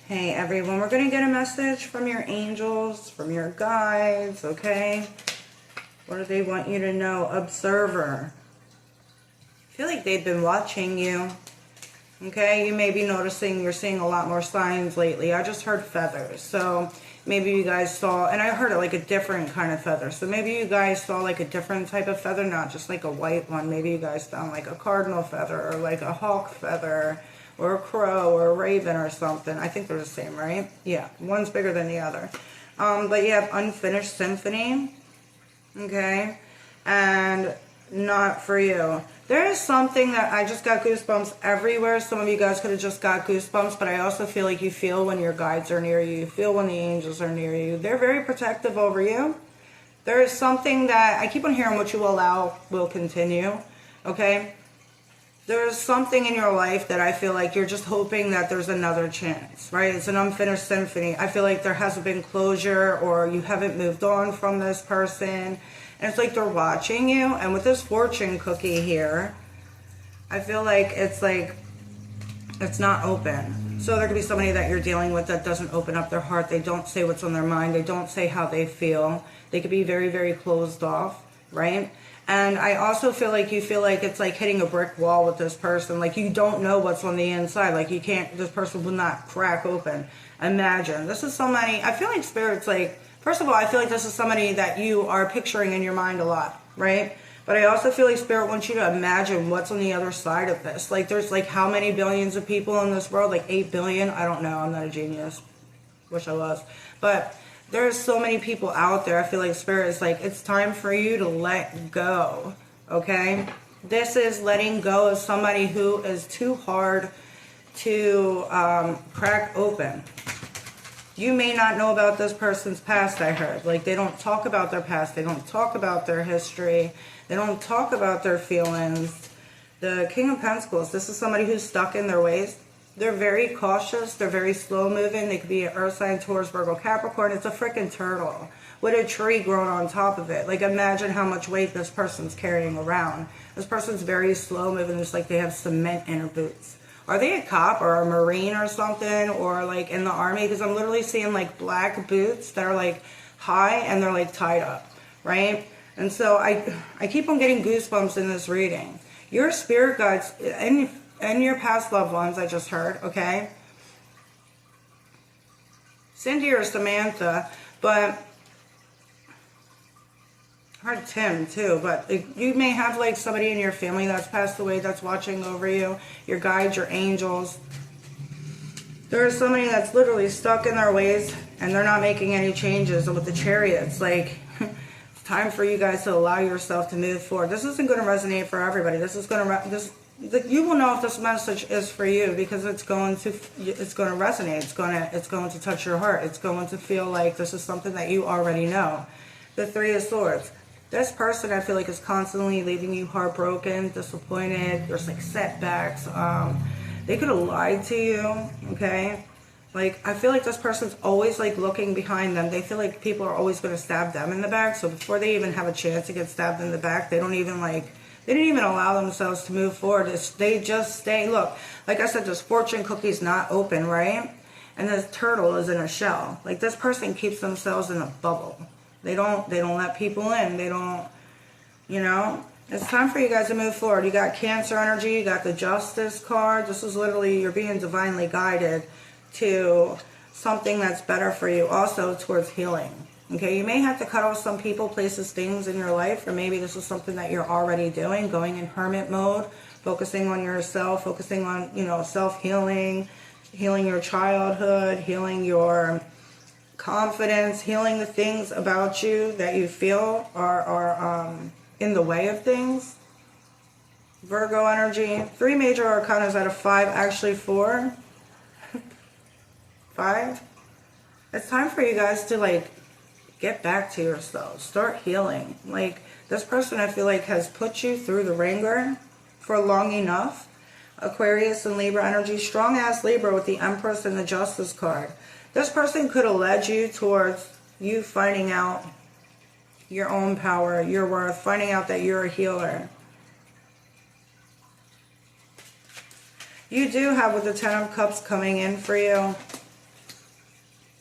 Hey everyone, we're going to get a message from your angels, from your guides, okay? What do they want you to know? Observer. I feel like they've been watching you, okay? You may be noticing you're seeing a lot more signs lately. I just heard feathers, so maybe you guys saw, and I heard it like a different kind of feather. So maybe you guys saw like a different type of feather, not just like a white one. Maybe you guys found like a cardinal feather or like a hawk feather, or a crow, or a raven, or something. I think they're the same, right? Yeah, one's bigger than the other. But you have unfinished symphony, okay? And not for you. There is something that I just got goosebumps everywhere. Some of you guys could have just got goosebumps, but I also feel like you feel when your guides are near you. You feel when the angels are near you. They're very protective over you. There is something that, I keep on hearing what you allow will continue, okay? There's something in your life that I feel like you're just hoping that there's another chance, right? It's an unfinished symphony. I feel like there hasn't been closure, or you haven't moved on from this person. And it's like they're watching you. And with this fortune cookie here, I feel like it's not open. So there could be somebody that you're dealing with that doesn't open up their heart. They don't say what's on their mind. They don't say how they feel. They could be very, very closed off, right? And I also feel like you feel like it's like hitting a brick wall with this person. Like you don't know what's on the inside. Like you can't, this person will not crack open. Imagine. This is somebody, I feel like Spirit's like, first of all, I feel like this is somebody that you are picturing in your mind a lot, right? But I also feel like Spirit wants you to imagine what's on the other side of this. Like there's like how many billions of people in this world? Like 8 billion? I don't know. I'm not a genius. Wish I was. But there's so many people out there. I feel like Spirit is like, it's time for you to let go, okay? This is letting go of somebody who is too hard to crack open. You may not know about this person's past, I heard. Like, they don't talk about their past. They don't talk about their history. They don't talk about their feelings. The King of Pentacles, this is somebody who's stuck in their ways. They're very cautious. They're very slow moving. They could be an Earth sign, Taurus, Virgo, Capricorn. It's a freaking turtle with a tree growing on top of it. Like imagine how much weight this person's carrying around. This person's very slow moving. It's like they have cement in their boots. Are they a cop or a Marine or something? Or like in the army? Because I'm literally seeing like black boots that are like high and they're like tied up, right? And so I keep on getting goosebumps in this reading. Your spirit guides and your past loved ones, I just heard, okay? Cindy or Samantha, but I heard Tim too, but you may have like somebody in your family that's passed away that's watching over you, your guides, your angels. There is somebody that's literally stuck in their ways and they're not making any changes. And with the Chariots, like, it's time for you guys to allow yourself to move forward. This isn't going to resonate for everybody. This is going to, you will know if this message is for you because it's going to resonate. It's going to touch your heart. It's going to feel like this is something that you already know. The Three of Swords. This person I feel like is constantly leaving you heartbroken, disappointed. There's like setbacks. They could have lied to you, okay? Like I feel like this person's always like looking behind them. They feel like people are always going to stab them in the back. So before they even have a chance to get stabbed in the back, they didn't even allow themselves to move forward. They just stay. Look, like I said, this fortune cookie's not open, right? And this turtle is in a shell. Like this person keeps themselves in a bubble. They don't let people in. They don't, you know. It's time for you guys to move forward. You got Cancer energy. You got the Justice card. This is literally, you're being divinely guided to something that's better for you. Also towards healing. Okay, you may have to cut off some people, places, things in your life, or maybe this is something that you're already doing, going in hermit mode, focusing on yourself, focusing on, you know, self-healing, healing your childhood, healing your confidence, healing the things about you that you feel are in the way of things. Virgo energy, 3 major arcanas out of 5, actually 4. 5. It's time for you guys to like get back to yourselves. Start healing. Like this person I feel like has put you through the ringer for long enough. Aquarius and Libra energy. Strong ass Libra with the Empress and the Justice card. This person could have led you towards you finding out your own power, your worth, finding out that you're a healer. You do have with the Ten of Cups coming in for you.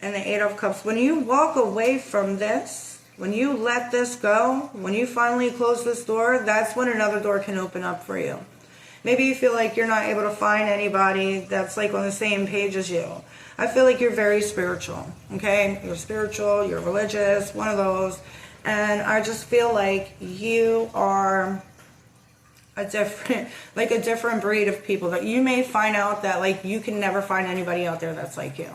and the Eight of Cups. When you walk away from this, when you let this go, when you finally close this door, that's when another door can open up for you. Maybe you feel like you're not able to find anybody that's like on the same page as you. I feel like you're very spiritual, okay? You're spiritual, you're religious, one of those. And I just feel like you are a different breed of people, that you may find out that like you can never find anybody out there that's like you,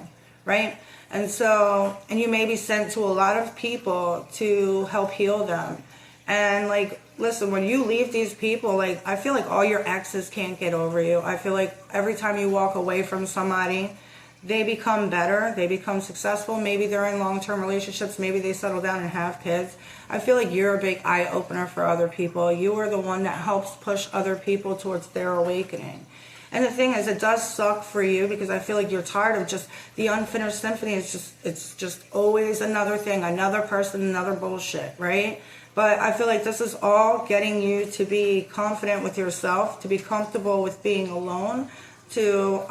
right? And so, and you may be sent to a lot of people to help heal them. And like, listen, when you leave these people, like, I feel like all your exes can't get over you. I feel like every time you walk away from somebody, they become better, they become successful. Maybe they're in long-term relationships, maybe they settle down and have kids. I feel like you're a big eye-opener for other people. You are the one that helps push other people towards their awakening. And the thing is, it does suck for you, because I feel like you're tired of just the unfinished symphony. It's just always another thing, another person, another bullshit, right? But I feel like this is all getting you to be confident with yourself, to be comfortable with being alone, to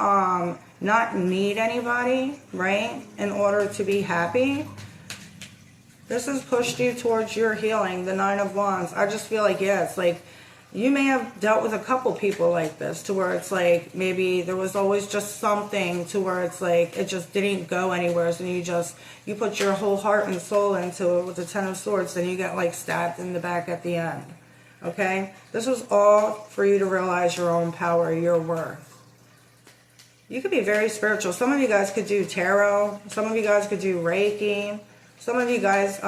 not need anybody, right, in order to be happy. This has pushed you towards your healing, the Nine of Wands. I just feel like, yeah, it's like you may have dealt with a couple people like this, to where it's like maybe there was always just something to where it's like it just didn't go anywhere, and you put your whole heart and soul into it with the Ten of Swords, then you get like stabbed in the back at the end. Okay? This was all for you to realize your own power, your worth. You could be very spiritual. Some of you guys could do tarot. Some of you guys could do Reiki. Some of you guys,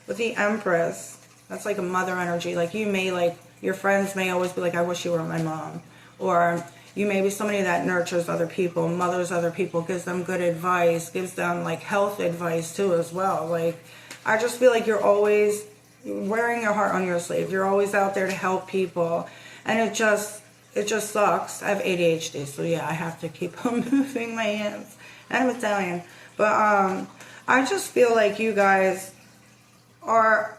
with the Empress, that's like a mother energy. Like you may like, your friends may always be like, I wish you were my mom. Or you may be somebody that nurtures other people, mothers other people, gives them good advice, gives them like health advice too as well. Like, I just feel like you're always wearing your heart on your sleeve. You're always out there to help people. And it just sucks. I have ADHD, so yeah, I have to keep on moving my hands. And I'm Italian. But I just feel like you guys are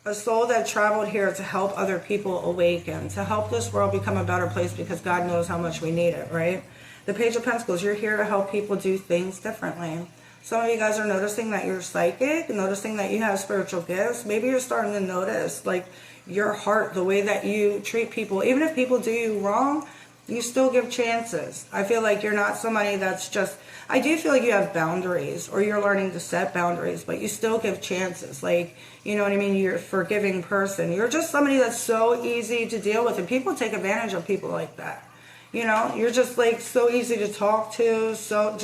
a soul that traveled here to help other people awaken, to help this world become a better place, because God knows how much we need it, right? The Page of Pentacles, you're here to help people do things differently. Some of you guys are noticing that you're psychic, noticing that you have spiritual gifts. Maybe you're starting to notice, like, your heart, the way that you treat people. Even if people do you wrong, you still give chances. I feel like you're not somebody that's just, I do feel like you have boundaries, or you're learning to set boundaries, but you still give chances. Like, you know what I mean? You're a forgiving person. You're just somebody that's so easy to deal with, and people take advantage of people like that. You know, you're just like so easy to talk to, so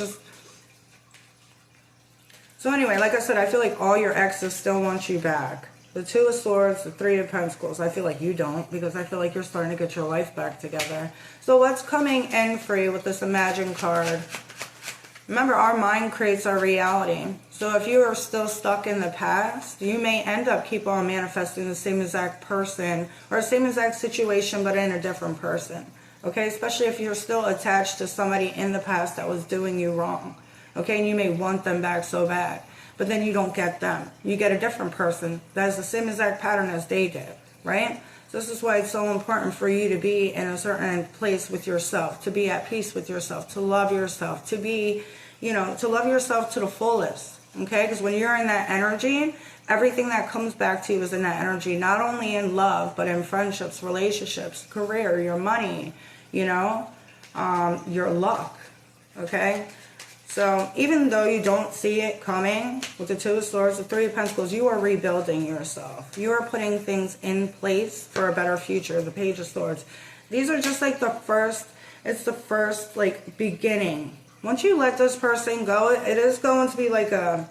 anyway, like I said, I feel like all your exes still want you back. The Two of Swords, the Three of Pentacles, I feel like you don't, because I feel like you're starting to get your life back together. So what's coming in for you with this Imagine card? Remember, our mind creates our reality. So if you are still stuck in the past, you may end up keep on manifesting the same exact person or the same exact situation, but in a different person. Okay, especially if you're still attached to somebody in the past that was doing you wrong. Okay, and you may want them back so bad, but then you don't get them. You get a different person that has the same exact pattern as they did, right? So this is why it's so important for you to be in a certain place with yourself, to be at peace with yourself, to love yourself, to be, you know, to love yourself to the fullest, okay? Because when you're in that energy, everything that comes back to you is in that energy, not only in love, but in friendships, relationships, career, your money, you know, your luck, okay? So even though you don't see it coming with the Two of Swords, the Three of Pentacles, you are rebuilding yourself. You are putting things in place for a better future, the Page of Swords. These are just like the first, it's the first like beginning. Once you let this person go, it is going to be like a,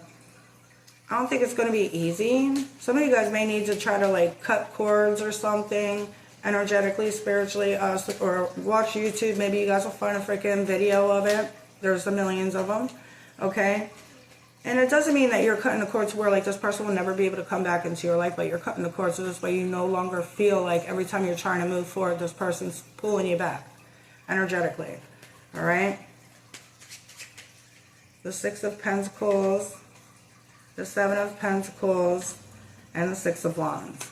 I don't think it's going to be easy. Some of you guys may need to try to like cut cords or something, energetically, spiritually, or watch YouTube. Maybe you guys will find a freaking video of it. There's a millions of them, okay? And it doesn't mean that you're cutting the cords where like this person will never be able to come back into your life, but you're cutting the cords so this way you no longer feel like every time you're trying to move forward, this person's pulling you back energetically, all right? The Six of Pentacles, the Seven of Pentacles, and the Six of Wands.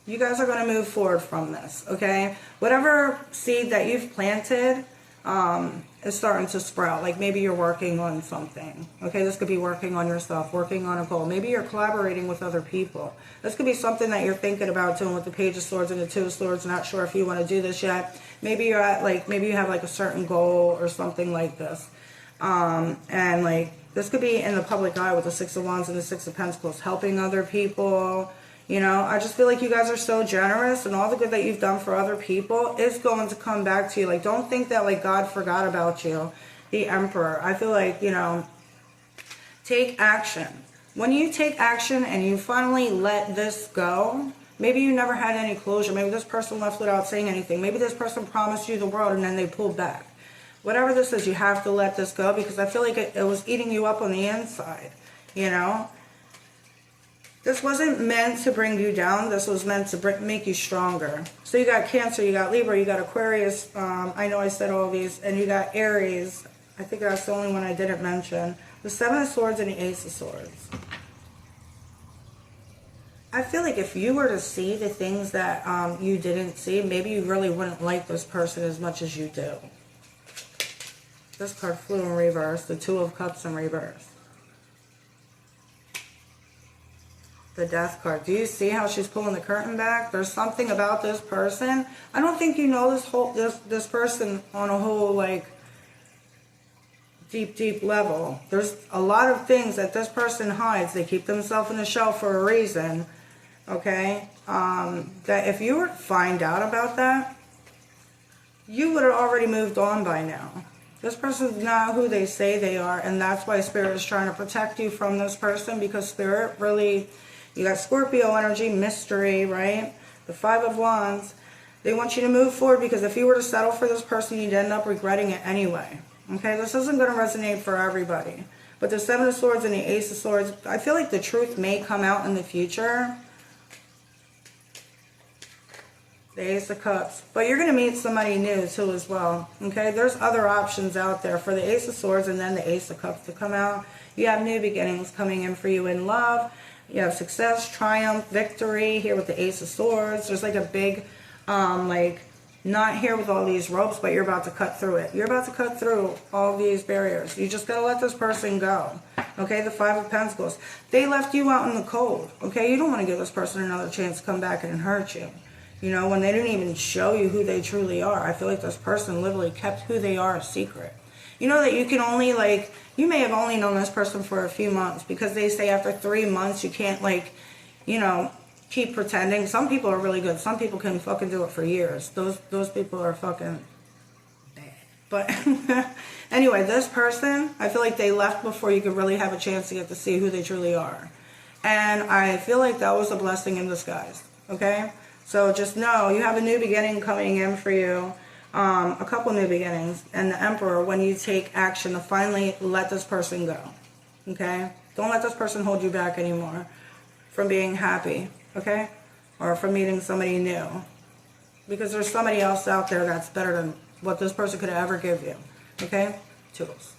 You guys are going to move forward from this, okay? Whatever seed that you've planted, is starting to sprout. Like maybe you're working on something. Okay, this could be working on yourself, working on a goal. Maybe you're collaborating with other people. This could be something that you're thinking about doing with the Page of Swords and the Two of Swords. Not sure if you want to do this yet. Maybe you're at like, maybe you have like a certain goal or something like this. And like this could be in the public eye with the Six of Wands and the Six of Pentacles, helping other people. You know, I just feel like you guys are so generous, and all the good that you've done for other people is going to come back to you. Like, don't think that, like, God forgot about you. The Emperor. I feel like, you know, take action. When you take action and you finally let this go, maybe you never had any closure. Maybe this person left without saying anything. Maybe this person promised you the world and then they pulled back. Whatever this is, you have to let this go, because I feel like it was eating you up on the inside, you know? This wasn't meant to bring you down. This was meant to make you stronger. So you got Cancer, you got Libra, you got Aquarius. I know I said all these. And you got Aries. I think that's the only one I didn't mention. The Seven of Swords and the Ace of Swords. I feel like if you were to see the things that you didn't see, maybe you really wouldn't like this person as much as you do. This card flew in reverse. The Two of Cups in reverse. The Death card. Do you see how she's pulling the curtain back? There's something about this person. I don't think you know this person on a whole, like, deep level. There's a lot of things that this person hides. They keep themselves in the shell for a reason. Okay? That if you were to find out about that, you would have already moved on by now. This person's not who they say they are, and that's why Spirit is trying to protect you from this person, because Spirit really... You got Scorpio energy, mystery, right? The Five of Wands. They want you to move forward, because if you were to settle for this person, you'd end up regretting it anyway. Okay, this isn't going to resonate for everybody. But the Seven of Swords and the Ace of Swords, I feel like the truth may come out in the future. The Ace of Cups. But you're going to meet somebody new too as well. Okay, there's other options out there for the Ace of Swords and then the Ace of Cups to come out. You have new beginnings coming in for you in love. You have success, triumph, victory here with the Ace of Swords. There's like a big, like, not here with all these ropes, but you're about to cut through it. You're about to cut through all these barriers. You just got to let this person go. Okay, the Five of Pentacles. They left you out in the cold. Okay, you don't want to give this person another chance to come back and hurt you. You know, when they didn't even show you who they truly are. I feel like this person literally kept who they are a secret. You know that you can only, like, you may have only known this person for a few months, because they say after 3 months you can't, like, you know, keep pretending. Some people are really good. Some people can fucking do it for years. Those people are fucking bad. But anyway, this person, I feel like they left before you could really have a chance to get to see who they truly are. And I feel like that was a blessing in disguise. Okay? So just know you have a new beginning coming in for you. A couple new beginnings. And the Emperor, when you take action to finally let this person go. Okay? Don't let this person hold you back anymore from being happy. Okay? Or from meeting somebody new. Because there's somebody else out there that's better than what this person could ever give you. Okay? Toodles.